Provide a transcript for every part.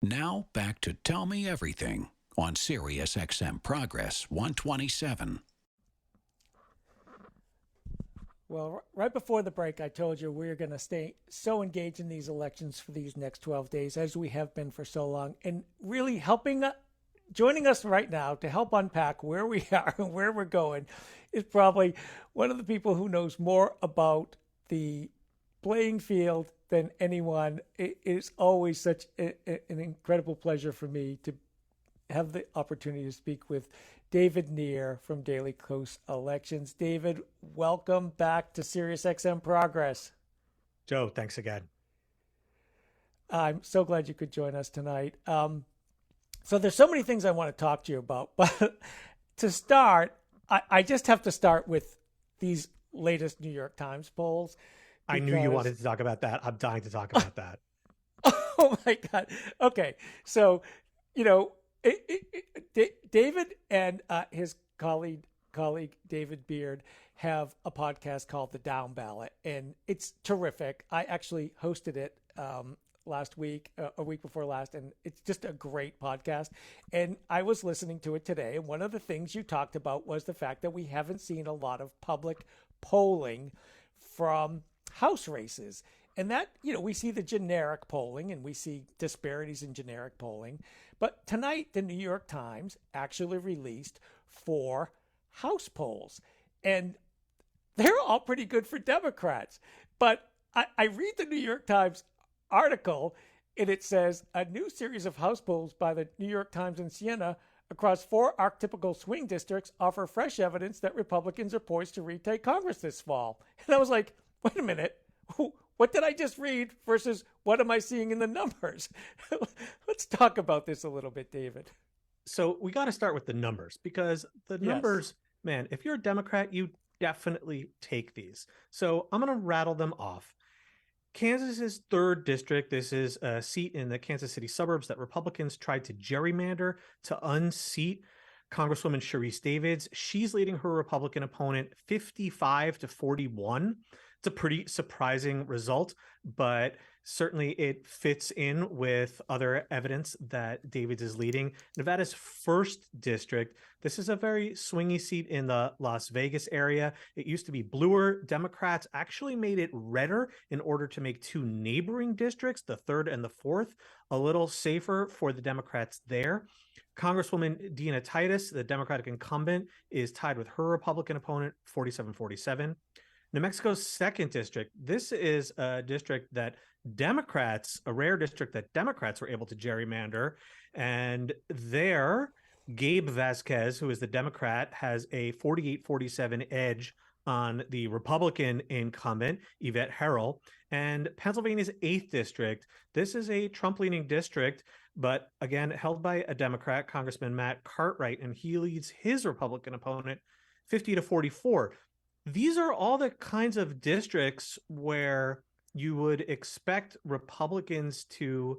Now back to Tell Me Everything on Sirius XM Progress 127. Well, right before the break, I told you we're going to stay so engaged in these elections for these next 12 days, as we have been for so long, and really joining us right now to help unpack where we are and where we're going is probably one of the people who knows more about the playing field than anyone. It is always such an incredible pleasure for me to have the opportunity to speak with David Neer from Daily Kos Elections. David, welcome back to Sirius XM Progress. Joe, thanks again. I'm so glad you could join us tonight. So there's so many things I want to talk to you about, but to start, I just have to start with these latest New York Times polls. I knew you wanted to talk about that. I'm dying to talk about that. Oh my God. Okay. So, David and his colleague David Beard have a podcast called The Down Ballot, and it's terrific. I actually hosted it last week, a week before last, and it's just a great podcast. And I was listening to it today, and one of the things you talked about was the fact that we haven't seen a lot of public polling from House races. And that, we see the generic polling and we see disparities in generic polling. But tonight, the New York Times actually released 4 House polls. And they're all pretty good for Democrats. But I read the New York Times article, and it says a new series of House polls by the New York Times and Siena across 4 archetypical swing districts offer fresh evidence that Republicans are poised to retake Congress this fall. And I was like, wait a minute. What did I just read versus what am I seeing in the numbers? Let's talk about this a little bit, David. So we got to start with the numbers, because the numbers, man, if you're a Democrat, you definitely take these. So I'm going to rattle them off. Kansas's 3rd district. This is a seat in the Kansas City suburbs that Republicans tried to gerrymander to unseat Congresswoman Sharice Davids. She's leading her Republican opponent 55-41. It's a pretty surprising result, but certainly it fits in with other evidence that Davids is leading. Nevada's 1st district. This is a very swingy seat in the Las Vegas area. It used to be bluer. Democrats actually made it redder in order to make 2 neighboring districts, the 3rd and the 4th, a little safer for the Democrats there. Congresswoman Dina Titus, the Democratic incumbent, is tied with her Republican opponent, 47-47. New Mexico's 2nd district. This is a district that a rare district that Democrats were able to gerrymander. And there, Gabe Vasquez, who is the Democrat, has a 48-47 edge on the Republican incumbent, Yvette Harrell. And Pennsylvania's 8th district. This is a Trump-leaning district, but again, held by a Democrat, Congressman Matt Cartwright, and he leads his Republican opponent 50-44. These are all the kinds of districts where you would expect Republicans to,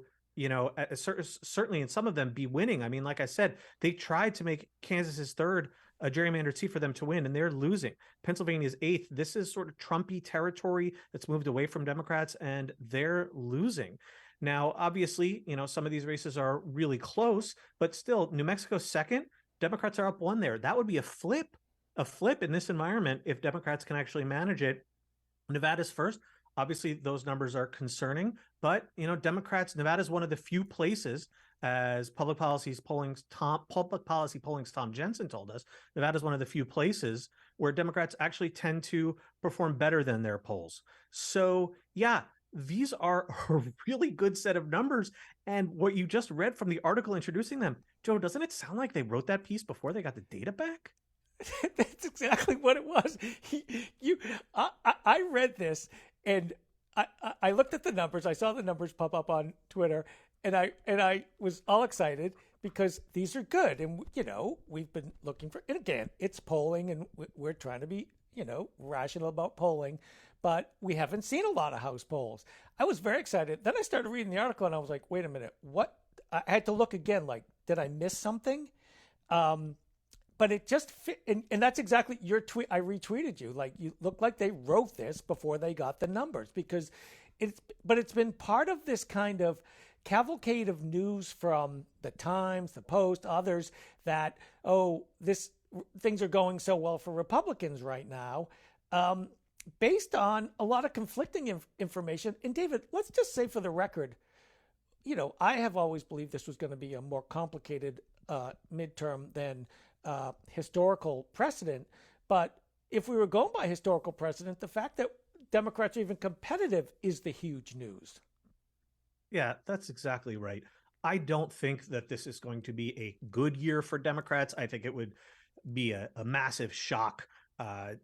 certainly in some of them be winning. I mean, like I said, they tried to make Kansas's 3rd a gerrymandered seat for them to win, and they're losing. Pennsylvania's 8th. This is sort of Trumpy territory that's moved away from Democrats, and they're losing. Now, obviously, some of these races are really close, but still, New Mexico's 2nd. Democrats are up 1 there. That would be a flip in this environment if Democrats can actually manage it. Nevada's 1st. Obviously, those numbers are concerning, but Nevada's one of the few places, as public policy polling's Tom Jensen told us, Nevada's one of the few places where Democrats actually tend to perform better than their polls. So yeah, these are a really good set of numbers. And what you just read from the article introducing them, Joe, doesn't it sound like they wrote that piece before they got the data back? That's exactly what it was. I read this, and I looked at the numbers. I saw the numbers pop up on Twitter, and I was all excited because these are good. And we've been looking for. And again, it's polling, and we're trying to be rational about polling, but we haven't seen a lot of House polls. I was very excited. Then I started reading the article, and I was like, wait a minute, what? I had to look again. Like, did I miss something? But it just fit, and that's exactly your tweet. I retweeted you. Like, you look like they wrote this before they got the numbers, because it's been part of this kind of cavalcade of news from the Times, the Post, others that, oh, this things are going so well for Republicans right now, based on a lot of conflicting information. And David, let's just say for the record, I have always believed this was going to be a more complicated midterm than historical precedent. But if we were going by historical precedent, the fact that Democrats are even competitive is the huge news. Yeah, that's exactly right. I don't think that this is going to be a good year for Democrats. I think it would be a massive shock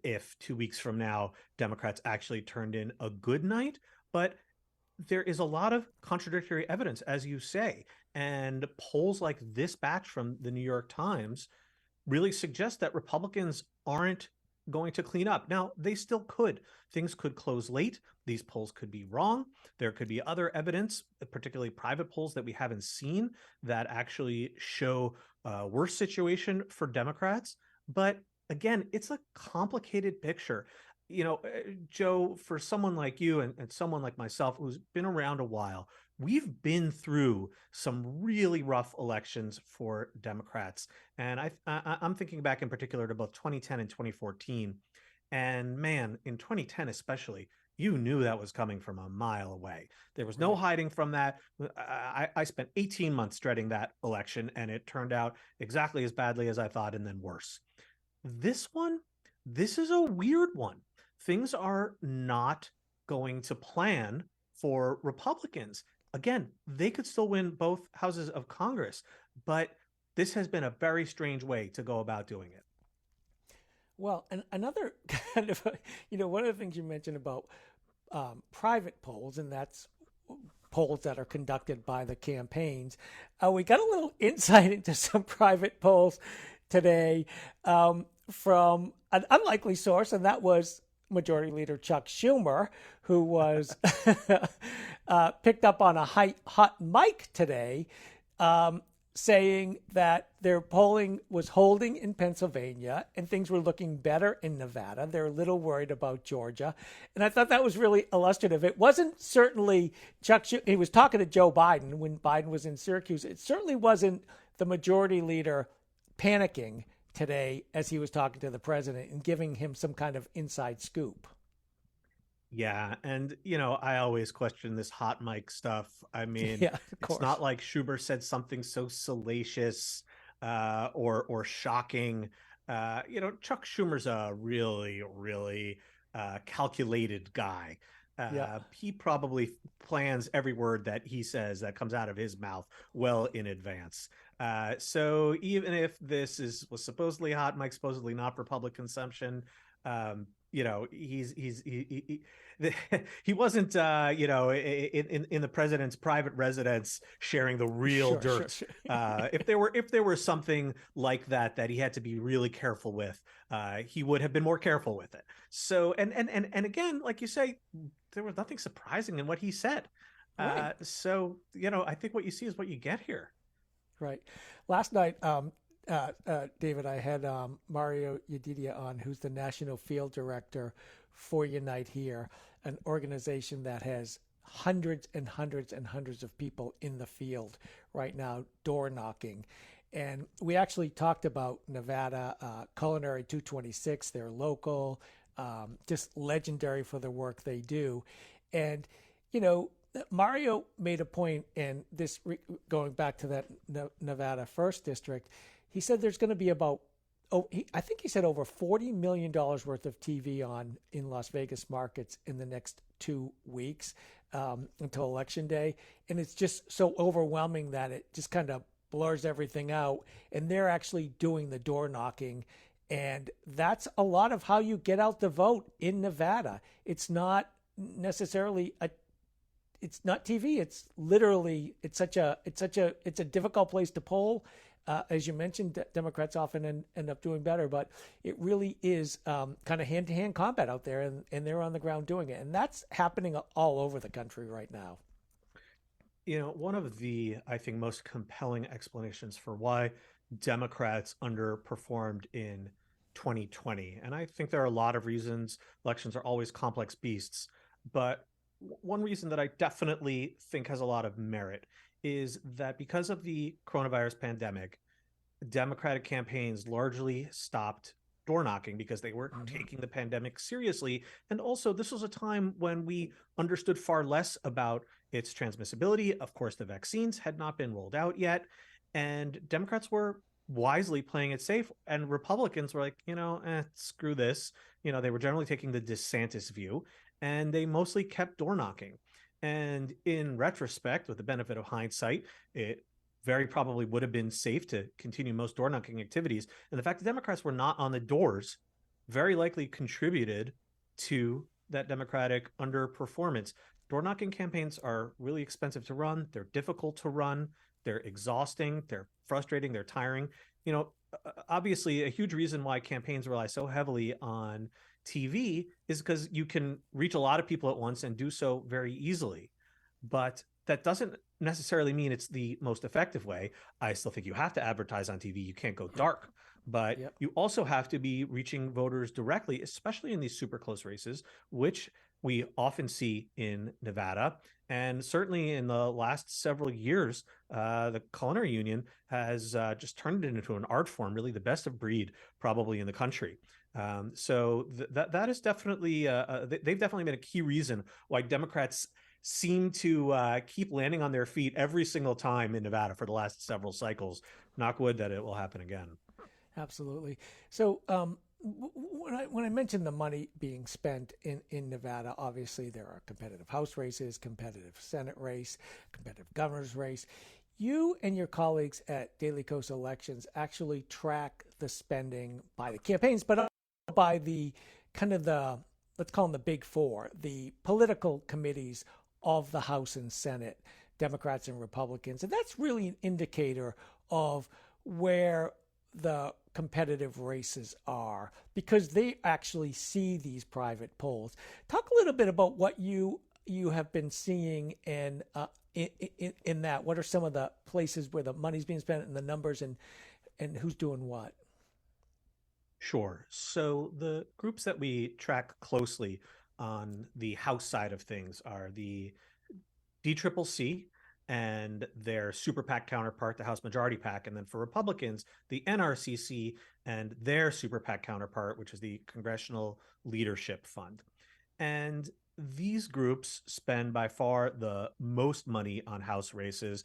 if 2 weeks from now Democrats actually turned in a good night. But there is a lot of contradictory evidence, as you say, and polls like this batch from the New York Times really suggest that Republicans aren't going to clean up. Now, they still could. Things could close late. These polls could be wrong. There could be other evidence, particularly private polls that we haven't seen, that actually show a worse situation for Democrats. But again, it's a complicated picture. Joe, for someone like you and someone like myself who's been around a while, we've been through some really rough elections for Democrats. And I'm thinking back in particular to both 2010 and 2014. And man, in 2010 especially, you knew that was coming from a mile away. There was no hiding from that. I spent 18 months dreading that election, and it turned out exactly as badly as I thought, and then worse. This is a weird one. Things are not going to plan for Republicans. Again, they could still win both houses of Congress, but this has been a very strange way to go about doing it. Well, and another kind of, one of the things you mentioned about private polls, and that's polls that are conducted by the campaigns. We got a little insight into some private polls today from an unlikely source, and that was Majority Leader Chuck Schumer, who was picked up on a hot mic today, saying that their polling was holding in Pennsylvania and things were looking better in Nevada. They're a little worried about Georgia. And I thought that was really illustrative. It wasn't certainly he was talking to Joe Biden when Biden was in Syracuse. It certainly wasn't the majority leader panicking today as he was talking to the president and giving him some kind of inside scoop. Yeah, and I always question this hot mic stuff. I mean, it's not like Schumer said something so salacious or shocking. Chuck Schumer's a really, really calculated guy. He probably plans every word that he says that comes out of his mouth well in advance. So even if this was supposedly hot mic, supposedly not for public consumption, he wasn't in the president's private residence sharing the real dirt. Sure. If there were something like that he had to be really careful with, he would have been more careful with it. So and again, like you say, there was nothing surprising in what he said. Right. So I think what you see is what you get here. Right. Last night, David, I had Mario Yedidia on, who's the National Field Director for Unite Here, an organization that has hundreds and hundreds and hundreds of people in the field right now, door knocking. And we actually talked about Nevada, Culinary 226, they're local, just legendary for the work they do. And, Mario made a point, and this going back to that Nevada First District, he said there's going to be about, I think he said over $40 million worth of TV on in Las Vegas markets in the next 2 weeks until Election Day. And it's just so overwhelming that it just kind of blurs everything out. And they're actually doing the door knocking. And that's a lot of how you get out the vote in Nevada. It's not necessarily it's not TV. It's literally, it's a difficult place to poll. As you mentioned, Democrats often end up doing better, but it really is kind of hand-to-hand combat out there, and they're on the ground doing it. And that's happening all over the country right now. One of the, I think, most compelling explanations for why Democrats underperformed in 2020, and I think there are a lot of reasons. Elections are always complex beasts, but one reason that I definitely think has a lot of merit is that because of the coronavirus pandemic, Democratic campaigns largely stopped door knocking because they weren't taking the pandemic seriously. And also, this was a time when we understood far less about its transmissibility. Of course, the vaccines had not been rolled out yet. And Democrats were wisely playing it safe. And Republicans were like, screw this. They were generally taking the DeSantis view, and they mostly kept door knocking. And in retrospect, with the benefit of hindsight, it very probably would have been safe to continue most door knocking activities. And the fact that Democrats were not on the doors very likely contributed to that Democratic underperformance. Door knocking campaigns are really expensive to run. They're difficult to run. They're exhausting. They're frustrating. They're tiring. Obviously, a huge reason why campaigns rely so heavily on TV is because you can reach a lot of people at once and do so very easily. But that doesn't necessarily mean it's the most effective way. I still think you have to advertise on TV. You can't go dark, but you also have to be reaching voters directly, especially in these super close races, which we often see in Nevada. And certainly in the last several years, the culinary union has just turned it into an art form, really the best of breed, probably in the country. So that is definitely, they've definitely been a key reason why Democrats seem to keep landing on their feet every single time in Nevada for the last several cycles. Knock wood that it will happen again. Absolutely. So when I mentioned the money being spent in Nevada, obviously there are competitive House races, competitive Senate race, competitive governor's race. You and your colleagues at Daily Kos Elections actually track the spending by the campaigns, but by the kind of let's call them the big four, the political committees of the House and Senate, Democrats and Republicans. And that's really an indicator of where the competitive races are, because they actually see these private polls. Talk a little bit about what you have been seeing in that. What are some of the places where the money's being spent and the numbers and who's doing what? Sure. So the groups that we track closely on the House side of things are the DCCC and their super PAC counterpart, the House Majority PAC, and then for Republicans, the NRCC and their super PAC counterpart, which is the Congressional Leadership Fund. And these groups spend by far the most money on House races.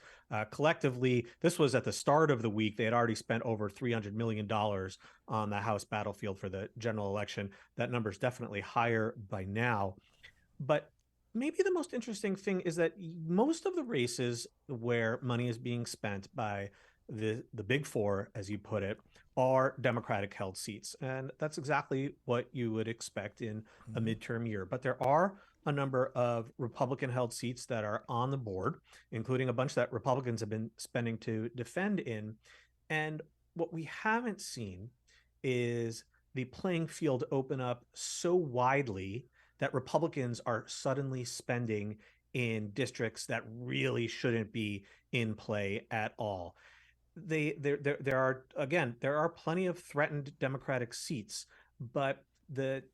Collectively, this was at the start of the week. They had already spent over $300 million on the House battlefield for the general election. That number is definitely higher by now. But maybe the most interesting thing is that most of the races where money is being spent by the big four, as you put it, are Democratic held seats. And that's exactly what you would expect in a midterm year. But there are a number of Republican held seats that are on the board, including a bunch that Republicans have been spending to defend in. And what we haven't seen is the playing field open up so widely that Republicans are suddenly spending in districts that really shouldn't be in play at all. There are plenty of threatened Democratic seats, but the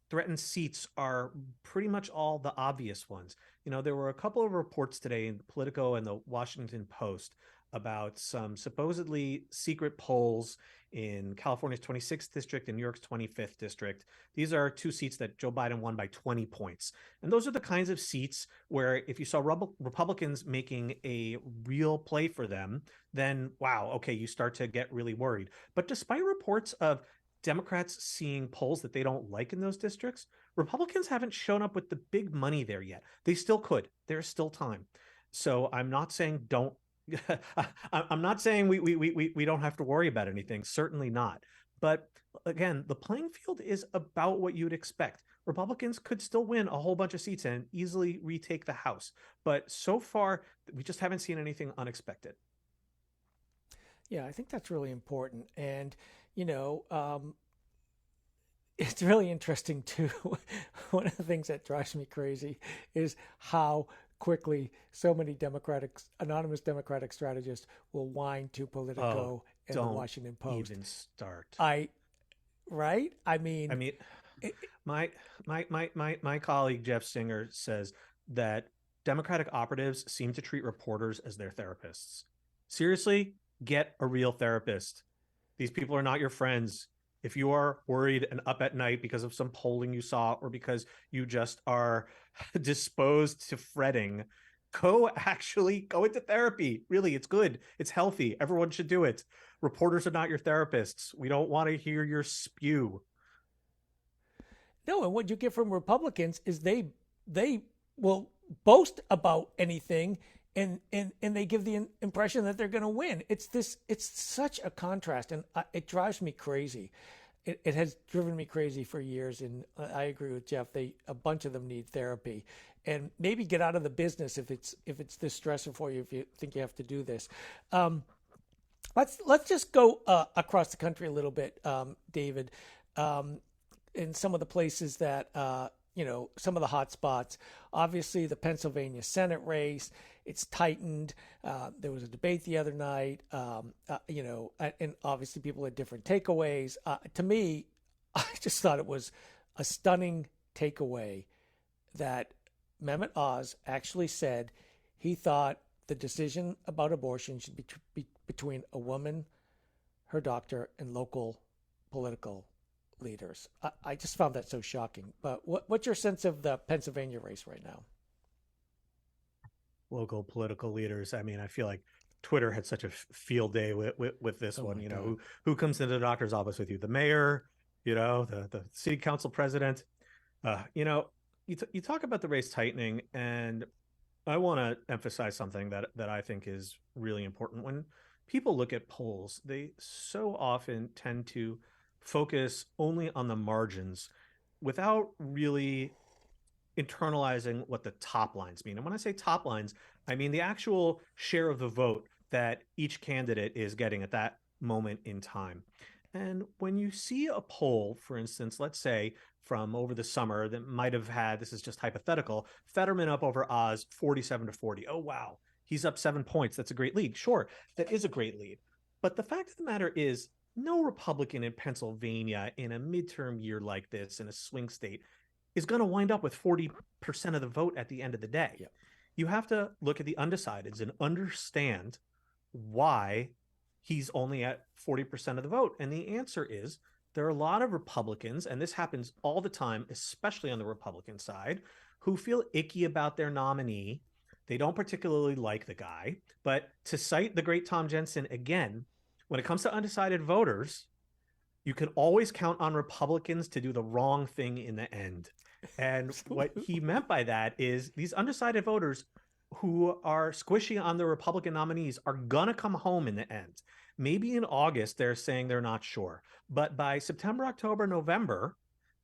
threatened seats are pretty much all the obvious ones. There were a couple of reports today in Politico and the Washington Post about some supposedly secret polls in California's 26th district and New York's 25th district. These are two seats that Joe Biden won by 20 points. And those are the kinds of seats where if you saw Republicans making a real play for them, then wow, okay, you start to get really worried. But despite reports of Democrats seeing polls that they don't like in those districts, Republicans haven't shown up with the big money there yet. They still could. There's still time. So I'm not saying don't. I'm not saying we don't have to worry about anything. Certainly not. But again, the playing field is about what you'd expect. Republicans could still win a whole bunch of seats and easily retake the House. But so far, we just haven't seen anything unexpected. Yeah, I think that's really important. And, it's really interesting too. One of the things that drives me crazy is how quickly so many anonymous Democratic strategists will whine to Politico and the Washington Post. Even start. Right? I mean, my colleague Jeff Singer says that Democratic operatives seem to treat reporters as their therapists. Seriously, get a real therapist. These people are not your friends. If you are worried and up at night because of some polling you saw, or because you just are disposed to fretting, go into therapy. Really, it's good. It's healthy. Everyone should do it. Reporters are not your therapists. We don't want to hear your spew. No, and what you get from Republicans is they will boast about anything, and they give the impression that they're going to win. It's such a contrast, and it drives me crazy. It has driven me crazy for years, and I agree with Jeff. A bunch of them need therapy, and maybe get out of the business if it's this stressful for you. If you think you have to do this, let's just go across the country a little bit, David. In some of the places that, some of the hot spots, obviously the Pennsylvania Senate race, it's tightened. There was a debate the other night, and obviously people had different takeaways. To me, I just thought it was a stunning takeaway that Mehmet Oz actually said he thought the decision about abortion should be between a woman, her doctor, and local political leaders. I just found that so shocking. But what's your sense of the Pennsylvania race right now? Local political leaders. I mean, I feel like Twitter had such a field day with this one. Who comes into the doctor's office with you? The mayor, the city council president. You talk about the race tightening, and I want to emphasize something that I think is really important. When people look at polls, they so often tend to focus only on the margins without really internalizing what the top lines mean. And when I say top lines, I mean the actual share of the vote that each candidate is getting at that moment in time. And when you see a poll, for instance, let's say from over the summer that might have had, this is just hypothetical, Fetterman up over Oz 47-40. Oh, wow. He's up 7 points. That's a great lead. Sure, that is a great lead. But the fact of the matter is, no Republican in Pennsylvania in a midterm year like this, in a swing state, is going to wind up with 40% of the vote at the end of the day. Yep. You have to look at the undecideds and understand why he's only at 40% of the vote. And the answer is there are a lot of Republicans, and this happens all the time, especially on the Republican side, who feel icky about their nominee. They don't particularly like the guy. But to cite the great Tom Jensen again, when it comes to undecided voters, you can always count on Republicans to do the wrong thing in the end. And what he meant by that is these undecided voters who are squishy on the Republican nominees are going to come home in the end. Maybe in August, they're saying they're not sure. But by September, October, November,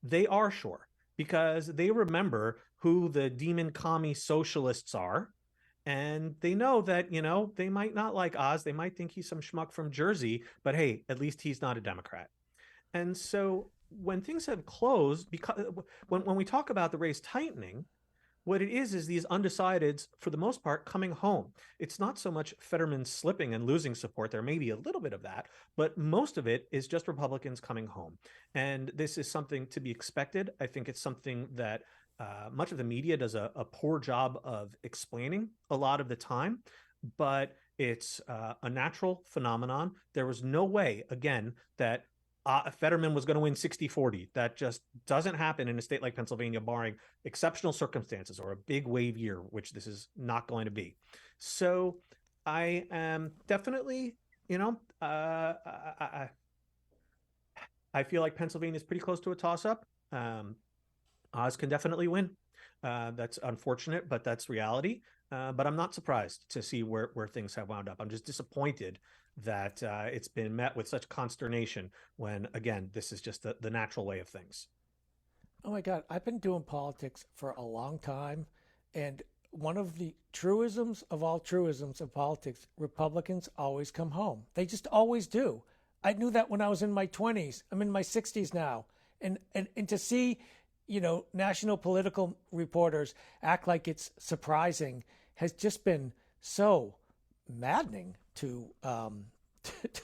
they are sure because they remember who the demon commie socialists are. And they know that, they might not like Oz. They might think he's some schmuck from Jersey, but hey, at least he's not a Democrat. And so when things have closed, because when we talk about the race tightening, what it is these undecideds, for the most part, coming home. It's not so much Fetterman slipping and losing support. There may be a little bit of that, but most of it is just Republicans coming home. And this is something to be expected. I think it's something that much of the media does a poor job of explaining a lot of the time, but it's a natural phenomenon. There was no way, again, that Fetterman was going to win 60-40. That just doesn't happen in a state like Pennsylvania, barring exceptional circumstances or a big wave year, which this is not going to be. So I am definitely, I feel like Pennsylvania is pretty close to a toss-up. Oz can definitely win. That's unfortunate, but that's reality. But I'm not surprised to see where things have wound up. I'm just disappointed that it's been met with such consternation when, again, this is just the natural way of things. Oh my God, I've been doing politics for a long time, and one of the truisms of all truisms of politics, Republicans always come home. They just always do. I knew that when I was in my 20s. I'm in my 60s now. And to see, national political reporters act like it's surprising has just been so maddening to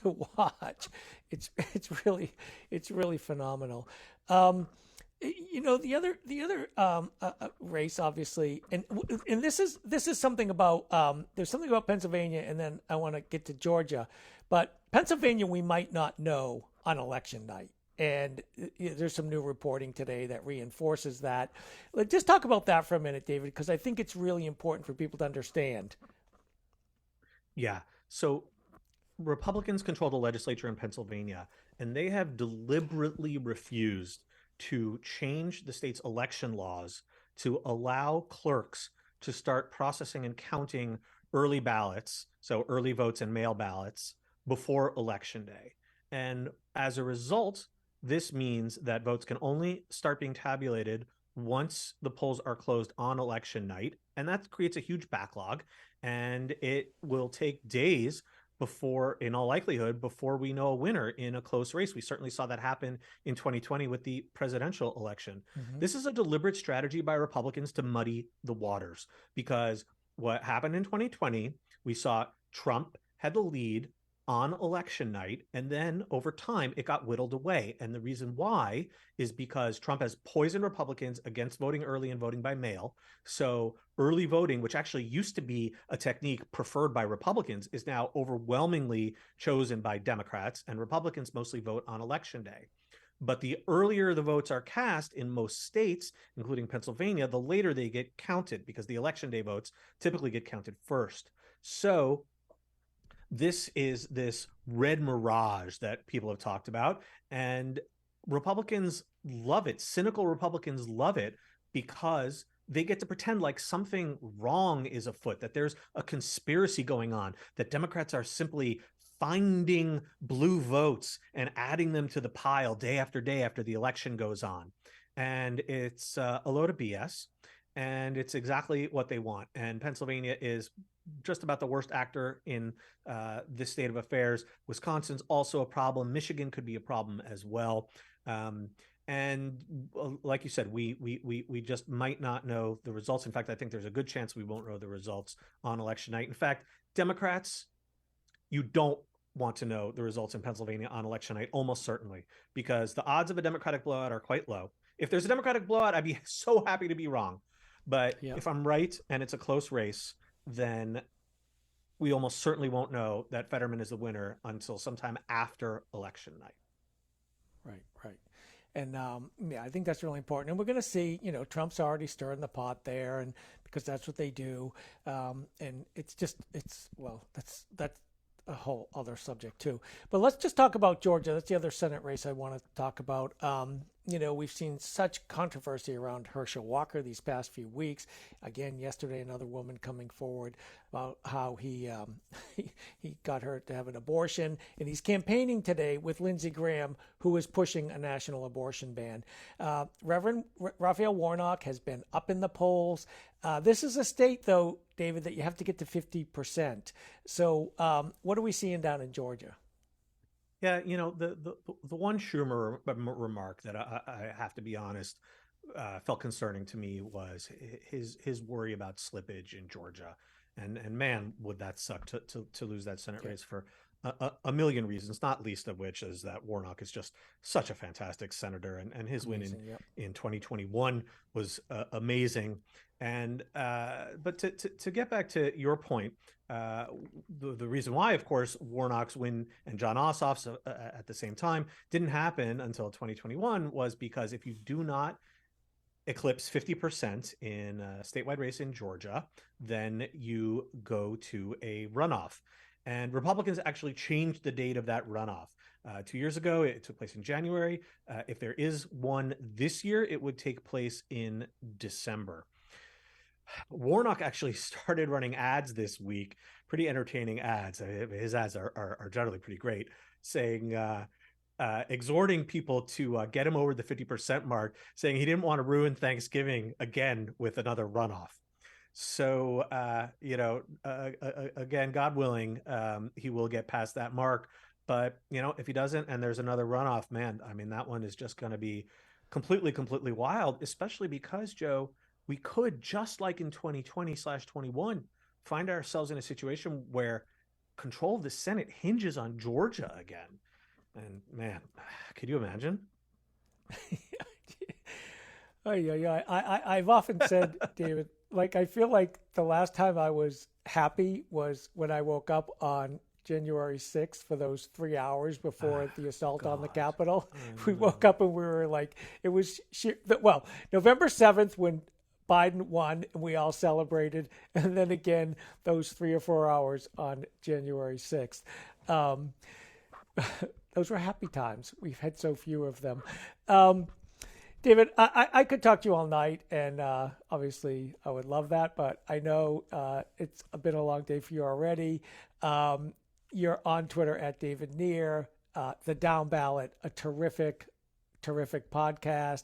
watch. It's really phenomenal. The other race, obviously, and this is something about there's something about Pennsylvania, and then I want to get to Georgia, but Pennsylvania we might not know on election night. And there's some new reporting today that reinforces that. Just talk about that for a minute, David, because I think it's really important for people to understand. Yeah. So Republicans control the legislature in Pennsylvania, and they have deliberately refused to change the state's election laws to allow clerks to start processing and counting early ballots, so early votes and mail ballots, before election day. And as a result, this means that votes can only start being tabulated once the polls are closed on election night. And that creates a huge backlog. And it will take days before, in all likelihood, before we know a winner in a close race. We certainly saw that happen in 2020 with the presidential election. Mm-hmm. This is a deliberate strategy by Republicans to muddy the waters, because what happened in 2020, we saw Trump had the lead on election night, and then over time it got whittled away. And the reason why is because Trump has poisoned Republicans against voting early and voting by mail. So early voting, which actually used to be a technique preferred by Republicans, is now overwhelmingly chosen by Democrats, and Republicans mostly vote on election day. But the earlier the votes are cast in most states, including Pennsylvania, the later they get counted, because the election day votes typically get counted first. So this is this red mirage that people have talked about, and Republicans love it. Cynical Republicans love it, because they get to pretend like something wrong is afoot, that there's a conspiracy going on, that Democrats are simply finding blue votes and adding them to the pile day after day after the election goes on. And it's a load of BS. And it's exactly what they want. And Pennsylvania is just about the worst actor in this state of affairs. Wisconsin's also a problem. Michigan could be a problem as well. And like you said, we just might not know the results. In fact, I think there's a good chance we won't know the results on election night. In fact, Democrats, you don't want to know the results in Pennsylvania on election night, almost certainly, because the odds of a Democratic blowout are quite low. If there's a Democratic blowout, I'd be so happy to be wrong. But if I'm right and it's a close race, then we almost certainly won't know that Fetterman is the winner until sometime after election night. Right. And I think that's really important. And we're going to see, Trump's already stirring the pot there, and because that's what they do. And that's a whole other subject too. But let's just talk about Georgia. That's the other Senate race I want to talk about. We've seen such controversy around Herschel Walker these past few weeks. Again, yesterday, another woman coming forward about how he got her to have an abortion, and he's campaigning today with Lindsey Graham, who is pushing a national abortion ban. Reverend Raphael Warnock has been up in the polls. This is a state, though, David, that you have to get to 50%. So what are we seeing down in Georgia? Yeah, the one Schumer remark that I have to be honest felt concerning to me was his worry about slippage in Georgia, and man, would that suck to lose that Senate race for a million reasons, not least of which is that Warnock is just such a fantastic senator, and his win in 2021 was amazing. And but to get back to your point, the reason why, of course, Warnock's win and John Ossoff's at the same time didn't happen until 2021 was because if you do not eclipse 50% in a statewide race in Georgia, then you go to a runoff. And Republicans actually changed the date of that runoff. 2 years ago, it took place in January. If there is one this year, it would take place in December. Warnock actually started running ads this week, pretty entertaining ads. His ads are generally pretty great, saying, exhorting people to get him over the 50% mark, saying he didn't want to ruin Thanksgiving again with another runoff. So, again, God willing, he will get past that mark. But, if he doesn't and there's another runoff, man, I mean, that one is just going to be completely wild, especially because, Joe, we could, just like in 2020/21, find ourselves in a situation where control of the Senate hinges on Georgia again. And man, could you imagine? Oh, yeah. I've often said, David, like, I feel like the last time I was happy was when I woke up on January 6th for those 3 hours before the assault on the God. Capitol. I We woke know. up and we were like, it was sheer, well, November 7th when Biden won and we all celebrated. And then again, those 3 or 4 hours on January 6th. Um, those were happy times. We've had so few of them. David, I could talk to you all night, and obviously I would love that, but I know it's been a long day for you already. You're on Twitter at David Neer, The Down Ballot, a terrific podcast.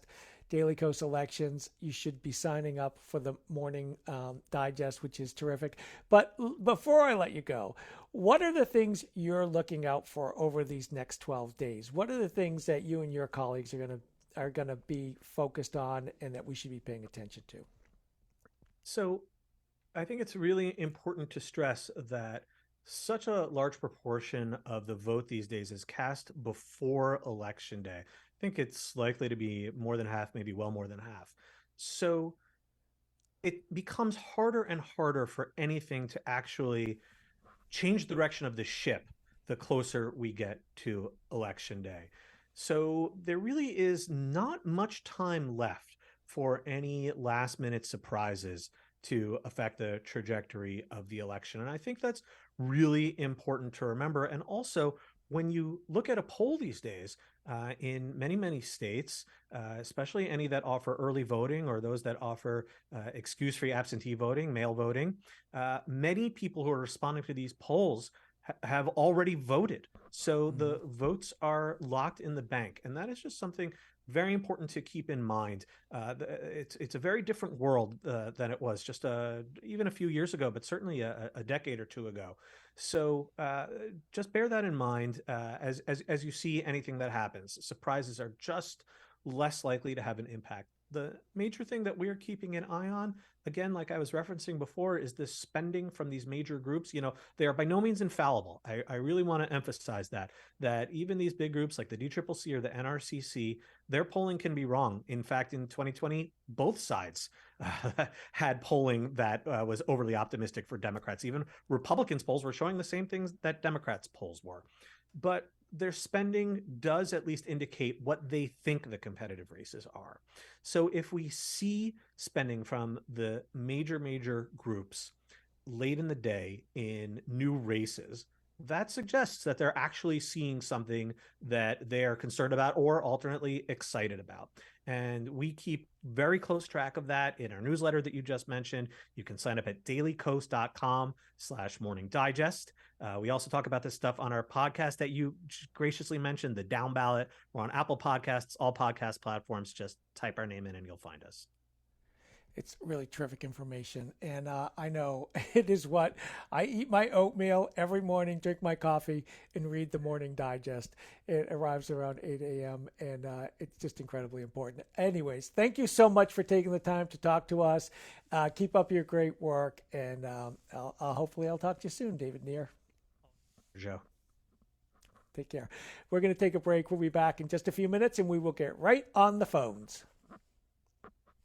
Daily Kos elections. You should be signing up for the morning digest, which is terrific. But before I let you go, what are the things you're looking out for over these next 12 days? What are the things that you and your colleagues are going to be focused on and that we should be paying attention to? So I think it's really important to stress that such a large proportion of the vote these days is cast before election day. I think it's likely to be more than half, maybe well more than half. So it becomes harder and harder for anything to actually change the direction of the ship the closer we get to election day. So there really is not much time left for any last minute surprises to affect the trajectory of the election. And I think that's really important to remember. And also, when you look at a poll these days, in many, many states, especially any that offer early voting or those that offer excuse free absentee voting, mail voting, many people who are responding to these polls have already voted. So the votes are locked in the bank. And that is just something very important to keep in mind. It's a very different world than it was just even a few years ago, but certainly a decade or two ago. So just bear that in mind as you see anything that happens. Surprises are just less likely to have an impact. The major thing that we're keeping an eye on, again, like I was referencing before, is this spending from these major groups. They are by no means infallible. I really want to emphasize that even these big groups like the DCCC or the NRCC, their polling can be wrong. In fact, in 2020, both sides had polling that was overly optimistic for Democrats. Even Republicans' polls were showing the same things that Democrats' polls were. But their spending does at least indicate what they think the competitive races are. So if we see spending from the major groups late in the day in new races, that suggests that they're actually seeing something that they are concerned about or alternately excited about. And we keep very close track of that in our newsletter that you just mentioned. You can sign up at dailykos.com/morning digest. We also talk about this stuff on our podcast that you graciously mentioned, the Down Ballot. We're on Apple Podcasts, all podcast platforms. Just type our name in and you'll find us. It's really terrific information. And I know it is what I eat my oatmeal every morning, drink my coffee, and read the morning digest. It arrives around 8 a.m. and it's just incredibly important. Anyways, thank you so much for taking the time to talk to us. Keep up your great work. And hopefully I'll talk to you soon, David Neer. Joe. Take care. We're going to take a break. We'll be back in just a few minutes and we will get right on the phones.